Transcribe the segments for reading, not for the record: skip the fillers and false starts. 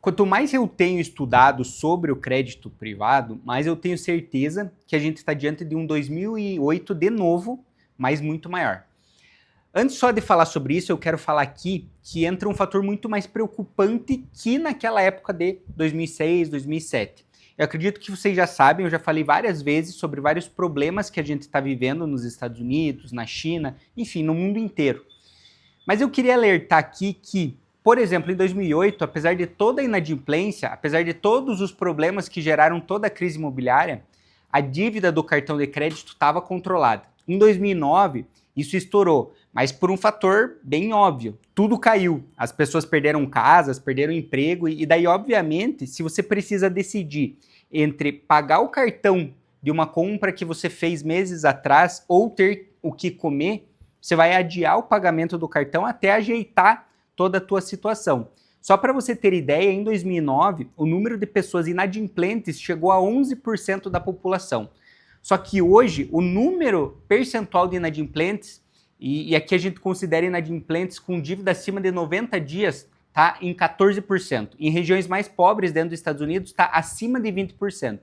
Quanto mais eu tenho estudado sobre o crédito privado, mais eu tenho certeza que a gente está diante de um 2008 de novo, mas muito maior. Antes só de falar sobre isso, eu quero falar aqui que entra um fator muito mais preocupante que naquela época de 2006, 2007. Eu acredito que vocês já sabem, eu já falei várias vezes sobre vários problemas que a gente está vivendo nos Estados Unidos, na China, enfim, no mundo inteiro. Mas eu queria alertar aqui que, por exemplo, em 2008, apesar de toda a inadimplência, apesar de todos os problemas que geraram toda a crise imobiliária, a dívida do cartão de crédito estava controlada. Em 2009, isso estourou, mas por um fator bem óbvio. Tudo caiu, as pessoas perderam casas, perderam emprego, e daí, obviamente, se você precisa decidir entre pagar o cartão de uma compra que você fez meses atrás ou ter o que comer, você vai adiar o pagamento do cartão até ajeitar toda a tua situação. Só para você ter ideia, em 2009, o número de pessoas inadimplentes chegou a 11% da população. Só que hoje, o número percentual de inadimplentes, e aqui a gente considera inadimplentes com dívida acima de 90 dias, está em 14%. Em regiões mais pobres dentro dos Estados Unidos, está acima de 20%.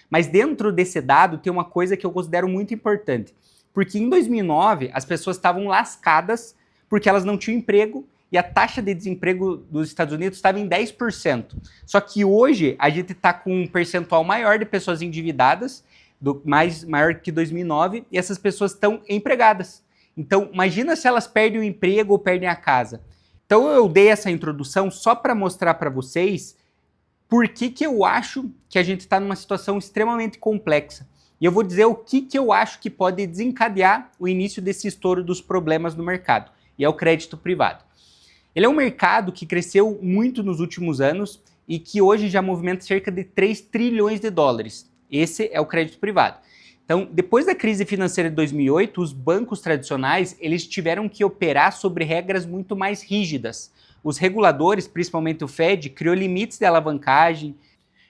Mas dentro desse dado tem uma coisa que eu considero muito importante. Porque em 2009, as pessoas estavam lascadas porque elas não tinham emprego e a taxa de desemprego dos Estados Unidos estava em 10%. Só que hoje a gente está com um percentual maior de pessoas endividadas, maior que 2009, e essas pessoas estão empregadas. Então, imagina se elas perdem o emprego ou perdem a casa. Então, eu dei essa introdução só para mostrar para vocês por que eu acho que a gente está numa situação extremamente complexa. E eu vou dizer o que eu acho que pode desencadear o início desse estouro dos problemas no mercado, e é o crédito privado. Ele é um mercado que cresceu muito nos últimos anos e que hoje já movimenta cerca de 3 trilhões de dólares. Esse é o crédito privado. Então, depois da crise financeira de 2008, os bancos tradicionais eles tiveram que operar sobre regras muito mais rígidas. Os reguladores, principalmente o Fed, criou limites de alavancagem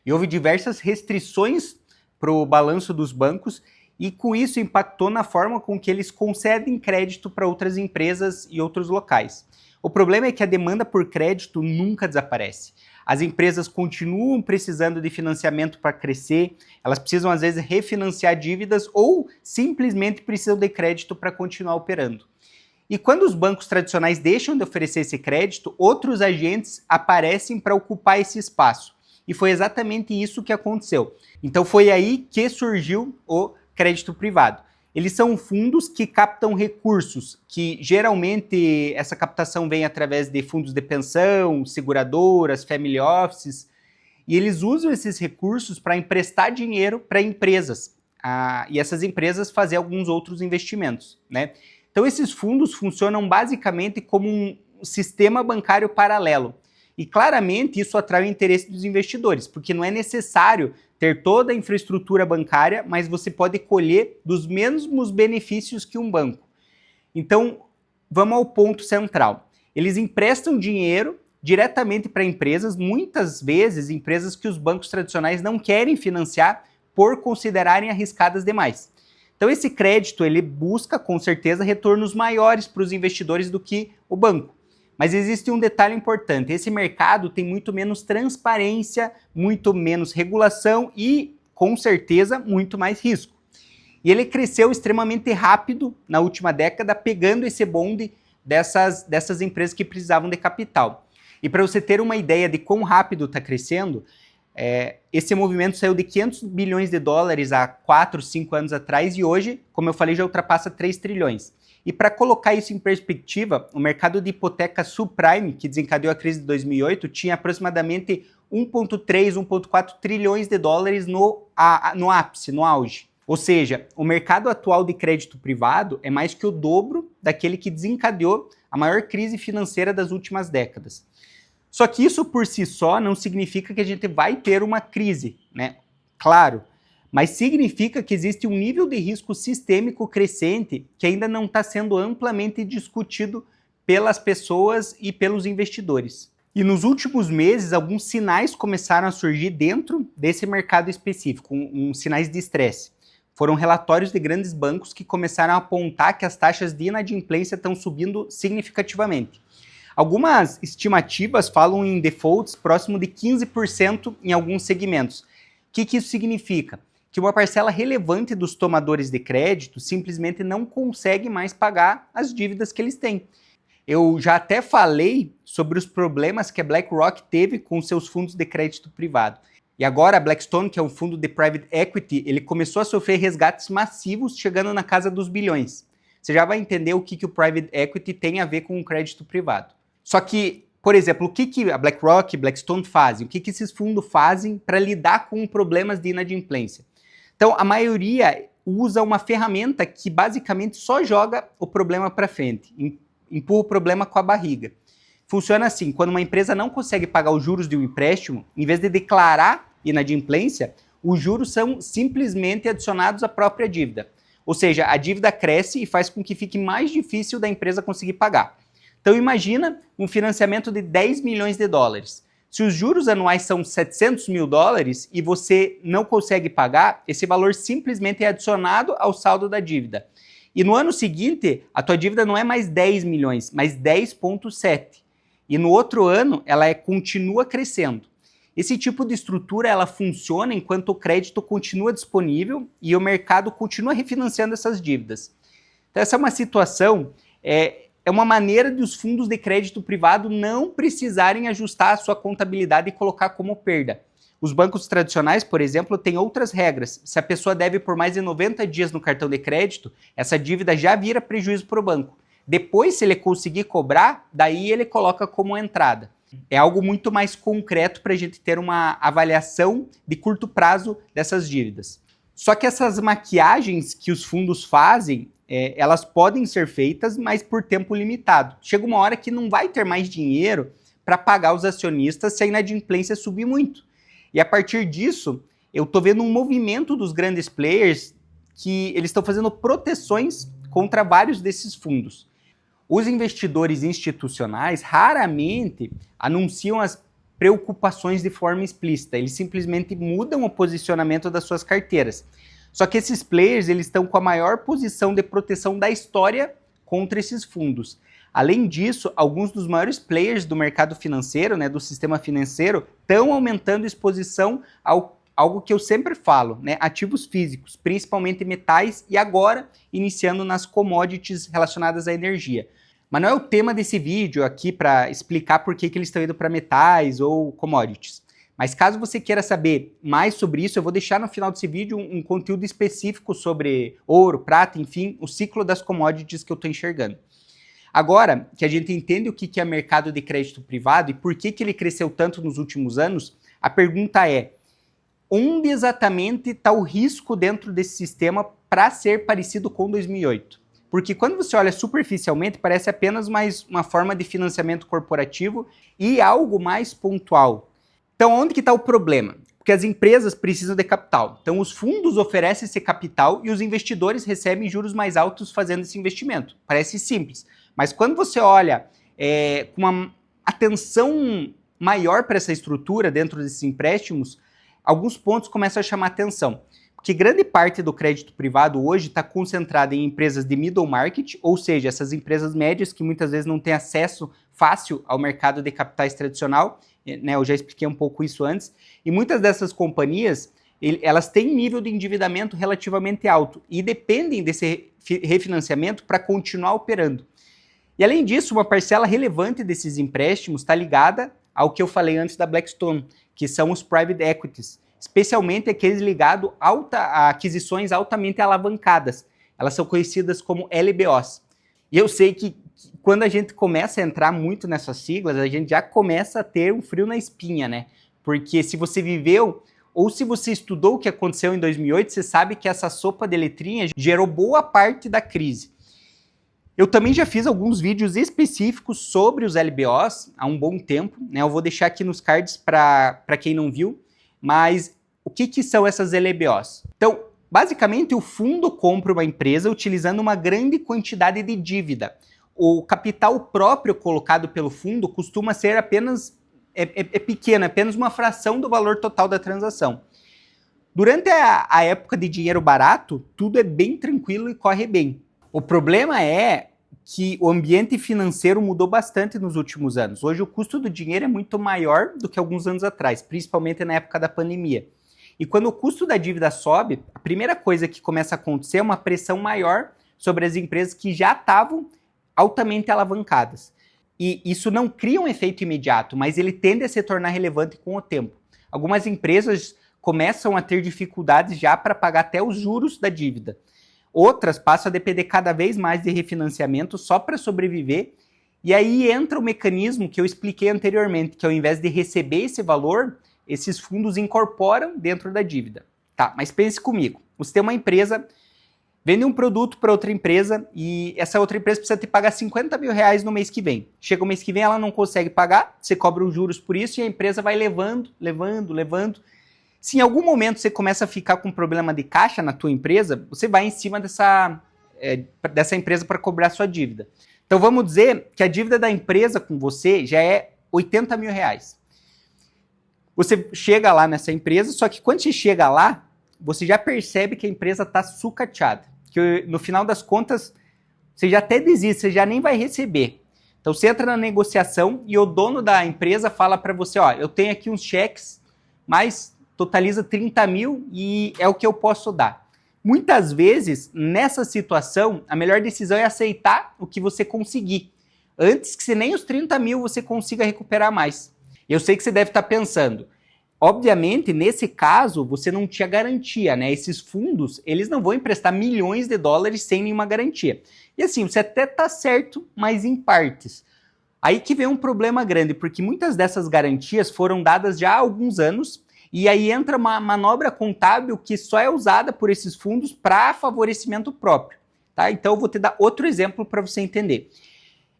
e houve diversas restrições para o balanço dos bancos, e com isso impactou na forma com que eles concedem crédito para outras empresas e outros locais. O problema é que a demanda por crédito nunca desaparece. As empresas continuam precisando de financiamento para crescer, elas precisam às vezes refinanciar dívidas ou simplesmente precisam de crédito para continuar operando. E quando os bancos tradicionais deixam de oferecer esse crédito, outros agentes aparecem para ocupar esse espaço. E foi exatamente isso que aconteceu. Então foi aí que surgiu o crédito privado. Eles são fundos que captam recursos, que geralmente essa captação vem através de fundos de pensão, seguradoras, family offices, e eles usam esses recursos para emprestar dinheiro para empresas, e essas empresas fazer alguns outros investimentos, né? Então esses fundos funcionam basicamente como um sistema bancário paralelo. E claramente isso atrai o interesse dos investidores, porque não é necessário ter toda a infraestrutura bancária, mas você pode colher dos mesmos benefícios que um banco. Então, vamos ao ponto central. Eles emprestam dinheiro diretamente para empresas, muitas vezes empresas que os bancos tradicionais não querem financiar por considerarem arriscadas demais. Então esse crédito ele busca com certeza retornos maiores para os investidores do que o banco. Mas existe um detalhe importante, esse mercado tem muito menos transparência, muito menos regulação e, com certeza, muito mais risco. E ele cresceu extremamente rápido na última década, pegando esse bonde dessas empresas que precisavam de capital. E para você ter uma ideia de quão rápido está crescendo, esse movimento saiu de 500 bilhões de dólares há 4, 5 anos atrás e hoje, como eu falei, já ultrapassa 3 trilhões. E para colocar isso em perspectiva, o mercado de hipoteca subprime, que desencadeou a crise de 2008, tinha aproximadamente 1,3, 1,4 trilhões de dólares no ápice, no auge. Ou seja, o mercado atual de crédito privado é mais que o dobro daquele que desencadeou a maior crise financeira das últimas décadas. Só que isso por si só não significa que a gente vai ter uma crise, né? Claro, mas significa que existe um nível de risco sistêmico crescente que ainda não está sendo amplamente discutido pelas pessoas e pelos investidores. E nos últimos meses, alguns sinais começaram a surgir dentro desse mercado específico, sinais de estresse. Foram relatórios de grandes bancos que começaram a apontar que as taxas de inadimplência estão subindo significativamente. Algumas estimativas falam em defaults próximo de 15% em alguns segmentos. O que isso significa? Que uma parcela relevante dos tomadores de crédito simplesmente não consegue mais pagar as dívidas que eles têm. Eu já até falei sobre os problemas que a BlackRock teve com seus fundos de crédito privado. E agora a Blackstone, que é um fundo de private equity, ele começou a sofrer resgates massivos, chegando na casa dos bilhões. Você já vai entender o que o private equity tem a ver com o crédito privado. Só que, por exemplo, o que a BlackRock e Blackstone fazem? O que esses fundos fazem para lidar com problemas de inadimplência? Então, a maioria usa uma ferramenta que basicamente só joga o problema para frente, empurra o problema com a barriga. Funciona assim: quando uma empresa não consegue pagar os juros de um empréstimo, em vez de declarar inadimplência, os juros são simplesmente adicionados à própria dívida. Ou seja, a dívida cresce e faz com que fique mais difícil da empresa conseguir pagar. Então imagina um financiamento de 10 milhões de dólares. Se os juros anuais são 700 mil dólares e você não consegue pagar, esse valor simplesmente é adicionado ao saldo da dívida. E no ano seguinte, a tua dívida não é mais 10 milhões, mas 10,7. E no outro ano, ela continua crescendo. Esse tipo de estrutura ela funciona enquanto o crédito continua disponível e o mercado continua refinanciando essas dívidas. Então essa é uma situação, é uma maneira de os fundos de crédito privado não precisarem ajustar a sua contabilidade e colocar como perda. Os bancos tradicionais, por exemplo, têm outras regras. Se a pessoa deve por mais de 90 dias no cartão de crédito, essa dívida já vira prejuízo para o banco. Depois, se ele conseguir cobrar, daí ele coloca como entrada. É algo muito mais concreto para a gente ter uma avaliação de curto prazo dessas dívidas. Só que essas maquiagens que os fundos fazem, elas podem ser feitas, mas por tempo limitado. Chega uma hora que não vai ter mais dinheiro para pagar os acionistas se a inadimplência subir muito. E a partir disso, eu estou vendo um movimento dos grandes players que eles estão fazendo proteções contra vários desses fundos. Os investidores institucionais raramente anunciam as preocupações de forma explícita, eles simplesmente mudam o posicionamento das suas carteiras. Só que esses players eles estão com a maior posição de proteção da história contra esses fundos. Além disso, alguns dos maiores players do mercado financeiro, do sistema financeiro, estão aumentando a exposição ao algo que eu sempre falo, ativos físicos, principalmente metais, e agora iniciando nas commodities relacionadas à energia. Mas não é o tema desse vídeo aqui para explicar por que eles estão indo para metais ou commodities. Mas caso você queira saber mais sobre isso, eu vou deixar no final desse vídeo um conteúdo específico sobre ouro, prata, enfim, o ciclo das commodities que eu estou enxergando. Agora que a gente entende o que é mercado de crédito privado e por que ele cresceu tanto nos últimos anos, a pergunta é: onde exatamente está o risco dentro desse sistema para ser parecido com 2008? Porque quando você olha superficialmente, parece apenas mais uma forma de financiamento corporativo e algo mais pontual. Então, onde que está o problema? Porque as empresas precisam de capital. Então, os fundos oferecem esse capital e os investidores recebem juros mais altos fazendo esse investimento. Parece simples. Mas quando você olha com uma atenção maior para essa estrutura dentro desses empréstimos, alguns pontos começam a chamar atenção. Porque grande parte do crédito privado hoje está concentrada em empresas de middle market, ou seja, essas empresas médias que muitas vezes não têm acesso fácil ao mercado de capitais tradicional, eu já expliquei um pouco isso antes, e muitas dessas companhias, elas têm nível de endividamento relativamente alto e dependem desse refinanciamento para continuar operando. E além disso, uma parcela relevante desses empréstimos está ligada ao que eu falei antes da Blackstone, que são os private equities, especialmente aqueles ligados a aquisições altamente alavancadas. Elas são conhecidas como LBOs. E eu sei que quando a gente começa a entrar muito nessas siglas, a gente já começa a ter um frio na espinha, Porque se você viveu ou se você estudou o que aconteceu em 2008, você sabe que essa sopa de letrinhas gerou boa parte da crise. Eu também já fiz alguns vídeos específicos sobre os LBOs há um bom tempo, Eu vou deixar aqui nos cards para quem não viu. Mas o que são essas LBOs? Então, basicamente, o fundo compra uma empresa utilizando uma grande quantidade de dívida. O capital próprio colocado pelo fundo costuma ser apenas pequeno, apenas uma fração do valor total da transação. Durante a época de dinheiro barato, tudo é bem tranquilo e corre bem. O problema é que o ambiente financeiro mudou bastante nos últimos anos. Hoje o custo do dinheiro é muito maior do que alguns anos atrás, principalmente na época da pandemia. E quando o custo da dívida sobe, a primeira coisa que começa a acontecer é uma pressão maior sobre as empresas que já estavam altamente alavancadas. E isso não cria um efeito imediato, mas ele tende a se tornar relevante com o tempo. Algumas empresas começam a ter dificuldades já para pagar até os juros da dívida. Outras passam a depender cada vez mais de refinanciamento só para sobreviver. E aí entra o mecanismo que eu expliquei anteriormente, que ao invés de receber esse valor, esses fundos incorporam dentro da dívida. Tá, mas pense comigo. Você tem uma empresa, vende um produto para outra empresa e essa outra empresa precisa te pagar 50 mil reais no mês que vem. Chega o mês que vem, ela não consegue pagar, você cobra os juros por isso e a empresa vai levando. Se em algum momento você começa a ficar com problema de caixa na tua empresa, você vai em cima dessa empresa para cobrar sua dívida. Então vamos dizer que a dívida da empresa com você já é 80 mil reais. Você chega lá nessa empresa, só que quando você chega lá, você já percebe que a empresa está sucateada. Que no final das contas, você já até desiste, você já nem vai receber. Então você entra na negociação e o dono da empresa fala para você, ó, eu tenho aqui uns cheques, mas totaliza 30 mil e é o que eu posso dar. Muitas vezes, nessa situação, a melhor decisão é aceitar o que você conseguir, antes que nem os 30 mil você consiga recuperar mais. Eu sei que você deve estar pensando, obviamente, nesse caso, você não tinha garantia, né? Esses fundos, eles não vão emprestar milhões de dólares sem nenhuma garantia. E assim, você até está certo, mas em partes. Aí que vem um problema grande, porque muitas dessas garantias foram dadas já há alguns anos, e aí entra uma manobra contábil que só é usada por esses fundos para favorecimento próprio. Tá? Então eu vou te dar outro exemplo para você entender.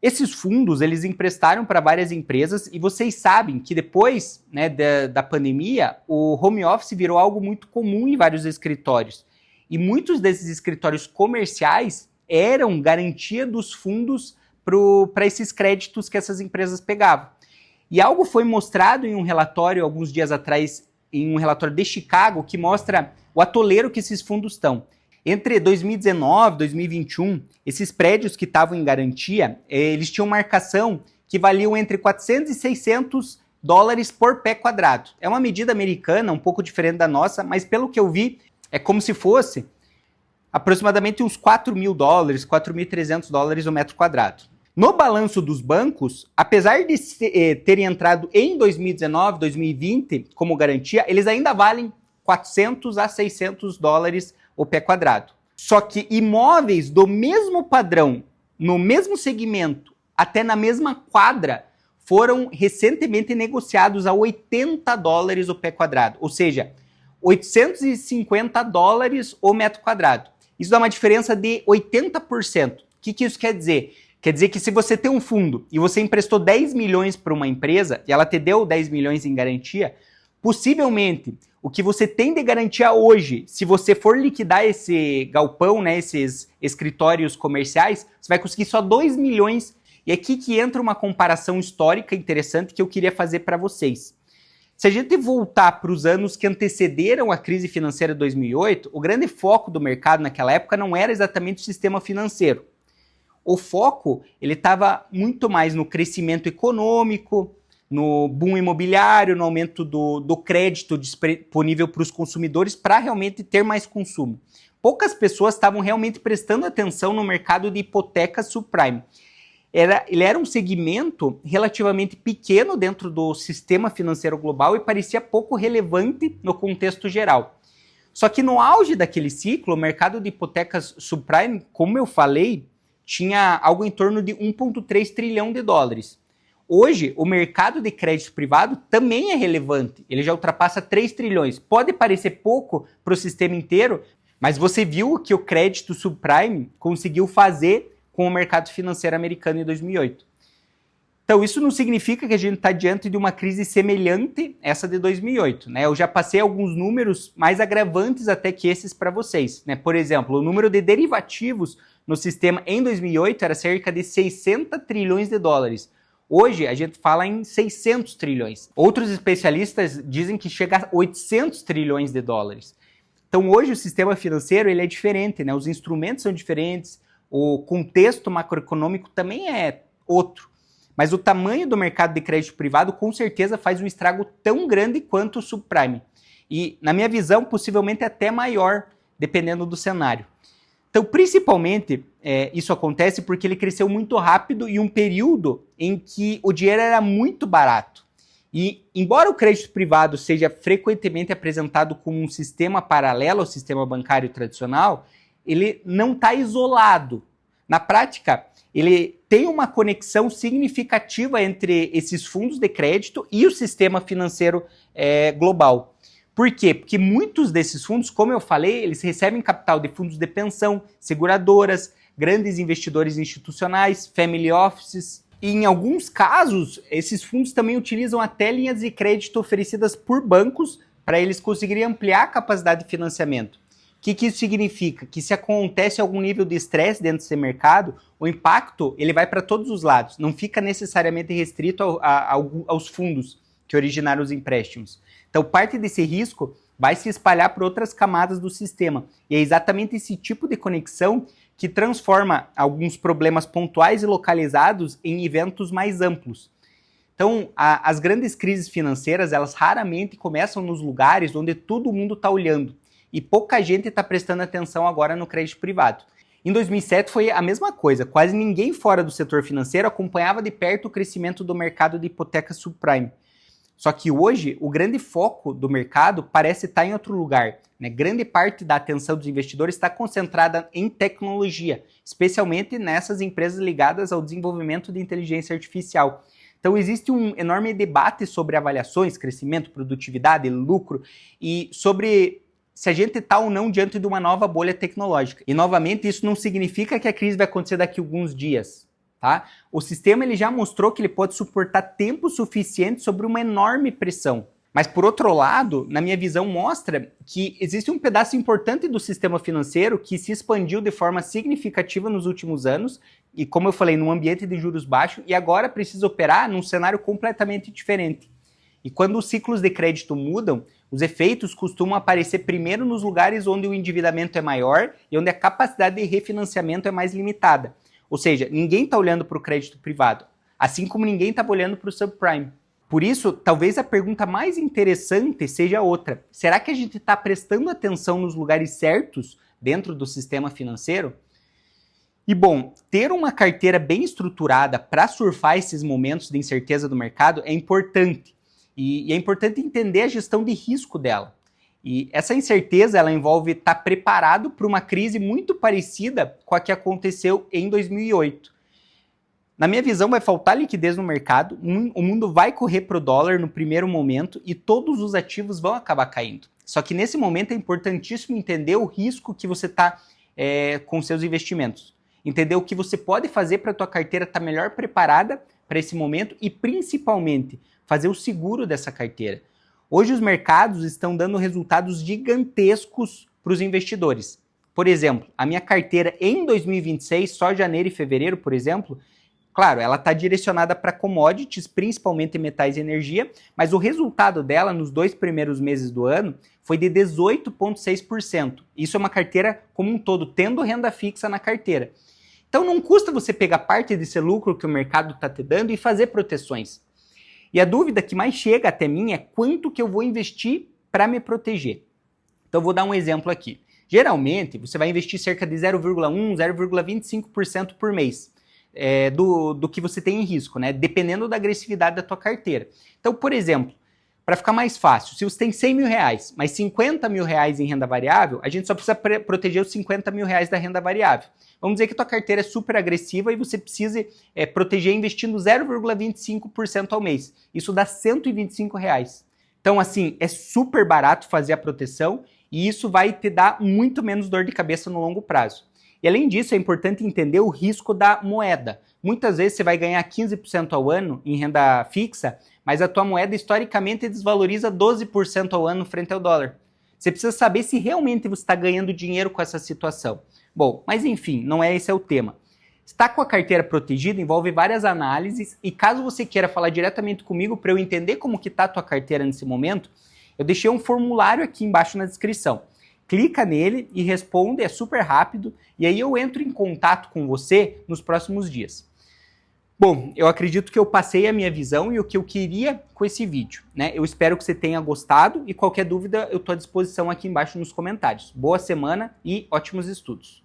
Esses fundos, eles emprestaram para várias empresas e vocês sabem que depois, né, da pandemia, o home office virou algo muito comum em vários escritórios. E muitos desses escritórios comerciais eram garantia dos fundos para esses créditos que essas empresas pegavam. E algo foi mostrado em um relatório, alguns dias atrás, em um relatório de Chicago, que mostra o atoleiro que esses fundos estão. Entre 2019 e 2021, esses prédios que estavam em garantia, eles tinham marcação que valiam entre 400 e 600 dólares por pé quadrado. É uma medida americana, um pouco diferente da nossa, mas pelo que eu vi, é como se fosse aproximadamente uns 4 mil dólares, 4.300 dólares o metro quadrado. No balanço dos bancos, apesar de terem entrado em 2019, 2020 como garantia, eles ainda valem 400 a 600 dólares o pé quadrado. Só que imóveis do mesmo padrão, no mesmo segmento, até na mesma quadra, foram recentemente negociados a 80 dólares o pé quadrado. Ou seja, 850 dólares o metro quadrado. Isso dá uma diferença de 80%. O que isso quer dizer? Quer dizer que se você tem um fundo e você emprestou 10 milhões para uma empresa e ela te deu 10 milhões em garantia, possivelmente o que você tem de garantia hoje, se você for liquidar esse galpão, né, esses escritórios comerciais, você vai conseguir só 2 milhões. E é aqui que entra uma comparação histórica interessante que eu queria fazer para vocês. Se a gente voltar para os anos que antecederam a crise financeira de 2008, o grande foco do mercado naquela época não era exatamente o sistema financeiro. O foco ele estava muito mais no crescimento econômico, no boom imobiliário, no aumento do crédito disponível para os consumidores para realmente ter mais consumo. Poucas pessoas estavam realmente prestando atenção no mercado de hipotecas subprime. Ele era um segmento relativamente pequeno dentro do sistema financeiro global e parecia pouco relevante no contexto geral. Só que no auge daquele ciclo, o mercado de hipotecas subprime, como eu falei, tinha algo em torno de 1,3 trilhão de dólares. Hoje, o mercado de crédito privado também é relevante. Ele já ultrapassa 3 trilhões. Pode parecer pouco para o sistema inteiro, mas você viu o que o crédito subprime conseguiu fazer com o mercado financeiro americano em 2008. Então, isso não significa que a gente está diante de uma crise semelhante a essa de 2008. Né? Eu já passei alguns números mais agravantes até que esses para vocês. Né? Por exemplo, o número de derivativos no sistema em 2008 era cerca de 60 trilhões de dólares. Hoje, a gente fala em 600 trilhões. Outros especialistas dizem que chega a 800 trilhões de dólares. Então, hoje, o sistema financeiro ele é diferente, né? Os instrumentos são diferentes, o contexto macroeconômico também é outro. Mas o tamanho do mercado de crédito privado com certeza faz um estrago tão grande quanto o subprime. E, na minha visão, possivelmente até maior, dependendo do cenário. Então, principalmente, isso acontece porque ele cresceu muito rápido em um período em que o dinheiro era muito barato. E, embora o crédito privado seja frequentemente apresentado como um sistema paralelo ao sistema bancário tradicional, ele não está isolado. Na prática, ele tem uma conexão significativa entre esses fundos de crédito e o sistema financeiro global. Por quê? Porque muitos desses fundos, como eu falei, eles recebem capital de fundos de pensão, seguradoras, grandes investidores institucionais, family offices. E em alguns casos, esses fundos também utilizam até linhas de crédito oferecidas por bancos para eles conseguirem ampliar a capacidade de financiamento. O que isso significa? Que se acontece algum nível de estresse dentro desse mercado, o impacto ele vai para todos os lados, não fica necessariamente restrito aos fundos que originaram os empréstimos. Então, parte desse risco vai se espalhar por outras camadas do sistema. E é exatamente esse tipo de conexão que transforma alguns problemas pontuais e localizados em eventos mais amplos. Então, as grandes crises financeiras, elas raramente começam nos lugares onde todo mundo está olhando. E pouca gente está prestando atenção agora no crédito privado. Em 2007 foi a mesma coisa. Quase ninguém fora do setor financeiro acompanhava de perto o crescimento do mercado de hipoteca subprime. Só que hoje, o grande foco do mercado parece estar em outro lugar, né? Grande parte da atenção dos investidores está concentrada em tecnologia, especialmente nessas empresas ligadas ao desenvolvimento de inteligência artificial. Então existe um enorme debate sobre avaliações, crescimento, produtividade, lucro e sobre se a gente está ou não diante de uma nova bolha tecnológica. E novamente, isso não significa que a crise vai acontecer daqui a alguns dias. Tá? O sistema ele já mostrou que ele pode suportar tempo suficiente sobre uma enorme pressão. Mas, por outro lado, na minha visão, mostra que existe um pedaço importante do sistema financeiro que se expandiu de forma significativa nos últimos anos e, como eu falei, num ambiente de juros baixos e agora precisa operar num cenário completamente diferente. E quando os ciclos de crédito mudam, os efeitos costumam aparecer primeiro nos lugares onde o endividamento é maior e onde a capacidade de refinanciamento é mais limitada. Ou seja, ninguém está olhando para o crédito privado, assim como ninguém está olhando para o subprime. Por isso, talvez a pergunta mais interessante seja outra. Será que a gente está prestando atenção nos lugares certos dentro do sistema financeiro? E bom, ter uma carteira bem estruturada para surfar esses momentos de incerteza do mercado é importante. E é importante entender a gestão de risco dela. E essa incerteza ela envolve estar preparado para uma crise muito parecida com a que aconteceu em 2008. Na minha visão, vai faltar liquidez no mercado, o mundo vai correr para o dólar no primeiro momento e todos os ativos vão acabar caindo. Só que nesse momento é importantíssimo entender o risco que você está com seus investimentos. Entender o que você pode fazer para a tua carteira estar melhor preparada para esse momento e, principalmente, fazer o seguro dessa carteira. Hoje os mercados estão dando resultados gigantescos para os investidores. Por exemplo, a minha carteira em 2026, só janeiro e fevereiro, por exemplo, claro, ela está direcionada para commodities, principalmente metais e energia, mas o resultado dela nos 2 primeiros meses do ano foi de 18,6%. Isso é uma carteira como um todo, tendo renda fixa na carteira. Então não custa você pegar parte desse lucro que o mercado está te dando e fazer proteções. E a dúvida que mais chega até mim é quanto que eu vou investir para me proteger. Então eu vou dar um exemplo aqui. Geralmente, você vai investir cerca de 0,1%, 0,25% por mês do que você tem em risco, né? Dependendo da agressividade da tua carteira. Então, por exemplo, para ficar mais fácil, se você tem 100 mil reais, mas 50 mil reais em renda variável, a gente só precisa proteger os 50 mil reais da renda variável. Vamos dizer que tua carteira é super agressiva e você precisa proteger investindo 0,25% ao mês. Isso dá 125 reais. Então, assim, é super barato fazer a proteção e isso vai te dar muito menos dor de cabeça no longo prazo. E além disso, é importante entender o risco da moeda. Muitas vezes você vai ganhar 15% ao ano em renda fixa, mas a tua moeda historicamente desvaloriza 12% ao ano frente ao dólar. Você precisa saber se realmente você está ganhando dinheiro com essa situação. Bom, mas enfim, não é esse o tema. Estar com a carteira protegida envolve várias análises e caso você queira falar diretamente comigo para eu entender como que está a tua carteira nesse momento, eu deixei um formulário aqui embaixo na descrição. clica nele e responde, é super rápido, e aí eu entro em contato com você nos próximos dias. Bom, eu acredito que eu passei a minha visão e o que eu queria com esse vídeo, né? Eu espero que você tenha gostado e qualquer dúvida eu estou à disposição aqui embaixo nos comentários. Boa semana e ótimos estudos!